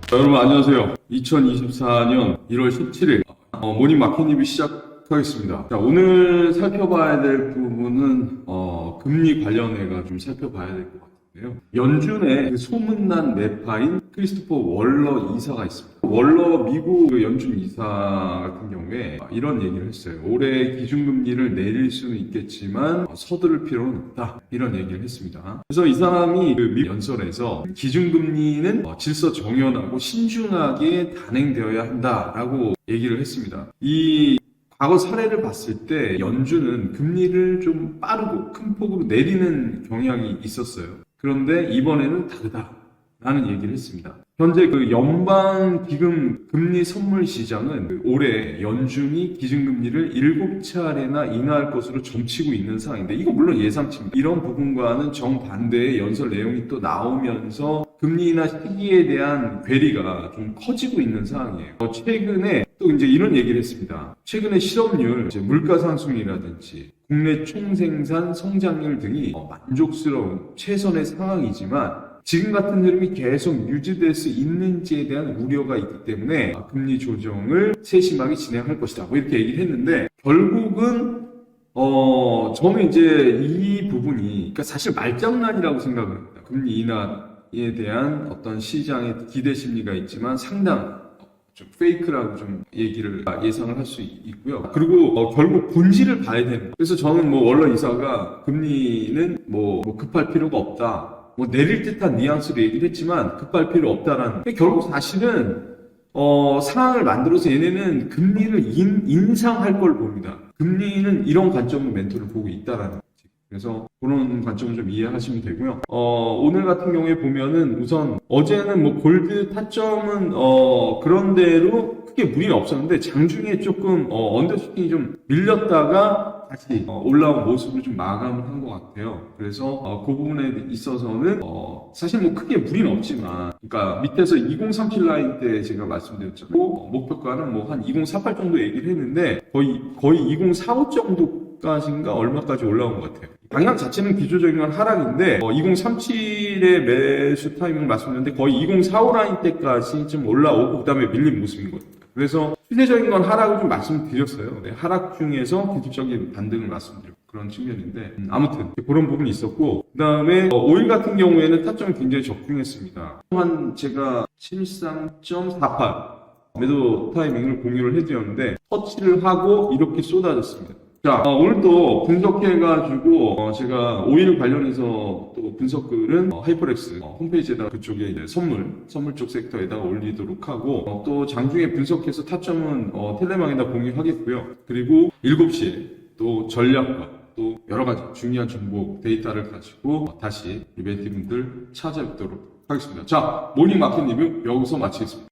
자, 여러분 안녕하세요. 2024년 1월 17일 모닝 마켓 시작하겠습니다. 자, 오늘 살펴봐야 될 부분은 금리 관련해가 좀 살펴봐야 될 것 같은데요. 연준의 그 소문난 매파인 크리스토퍼 월러 이사가 있습니다. 월러 미국 그 연준 이사 같은 경우에 이런 얘기를 했어요. 올해 기준금리를 내릴 수는 있겠지만 서두를 필요는 없다, 이런 얘기를 했습니다. 그래서 이 사람이 그 미 연설에서 기준금리는 질서 정연하고 신중하게 단행되어야 한다라고 얘기를 했습니다. 이 과거 사례를 봤을 때 연준은 금리를 좀 빠르고 큰 폭으로 내리는 경향이 있었어요. 그런데 이번에는 다르다라는 얘기를 했습니다. 현재 그 연방 기금 금리 선물 시장은 올해 연준이 기준금리를 7차례나 인하할 것으로 점치고 있는 상황인데, 이거 물론 예상치입니다. 이런 부분과는 정반대의 연설 내용이 또 나오면서 금리 인하 시기에 대한 괴리가 좀 커지고 있는 상황이에요. 최근에 또 이제 이런 얘기를 했습니다. 최근에 실업률, 물가 상승이라든지 국내 총생산 성장률 등이 만족스러운 최선의 상황이지만 지금 같은 흐름이 계속 유지될 수 있는지에 대한 우려가 있기 때문에 금리 조정을 세심하게 진행할 것이다, 뭐 이렇게 얘기를 했는데, 결국은 저는 이제 이 부분이 그러니까 사실 말장난이라고 생각을 합니다. 금리 인하에 대한 어떤 시장의 기대 심리가 있지만 상당 좀 페이크라고 좀 얘기를 예상을 할 수 있고요. 그리고 결국 본질을 봐야 됩니다. 그래서 저는 월러 이사가 금리는 급할 필요가 없다, 내릴 듯한 뉘앙스로 얘기를 했지만 급할 필요 없다라는, 결국 사실은 상황을 만들어서 얘네는 금리를 인상할 걸 봅니다. 금리는 이런 관점으로 멘토를 보고 있다라는 거지. 그래서 그런 관점을 좀 이해하시면 되고요. 오늘 같은 경우에 보면은 우선 어제는 골드 타점은 그런대로 크게 무리는 없었는데 장중에 조금 언더슈팅이 좀 밀렸다가 다시 올라온 모습을 좀 마감을 한 것 같아요. 그래서 그 부분에 있어서는 사실 크게 무리는 없지만, 그러니까 밑에서 2037 라인 때 제가 말씀드렸잖아요. 목표가는 한 2048 정도 얘기를 했는데 거의 2045 정도까지인가 얼마까지 올라온 것 같아요. 방향 자체는 기조적인 건 하락인데 2037의 매수 타이밍을 말씀드렸는데 거의 2045 라인 때까지 좀 올라오고 그다음에 밀린 모습인 거예요. 그래서 추세적인 건 하락을 좀 말씀드렸어요. 네, 하락 중에서 기술적인 반등을 말씀드렸고 그런 측면인데, 아무튼 그런 부분이 있었고, 그 다음에 오일 같은 경우에는 타점이 굉장히 적중했습니다. 또한 제가 73.48 매도 타이밍을 공유를 해드렸는데 터치를 하고 이렇게 쏟아졌습니다. 자, 오늘 또 분석해가지고 제가 오일 관련해서 또 분석글은 하이퍼렉스 홈페이지에다가 그쪽에 이제 선물 쪽 섹터에다가 올리도록 하고, 또 장중에 분석해서 타점은 텔레망에다 공유하겠고요. 그리고 7시에 또 전략과 또 여러 가지 중요한 정보 데이터를 가지고 다시 리베이티분들 찾아뵙도록 하겠습니다. 자, 모닝 마켓 리뷰 여기서 마치겠습니다.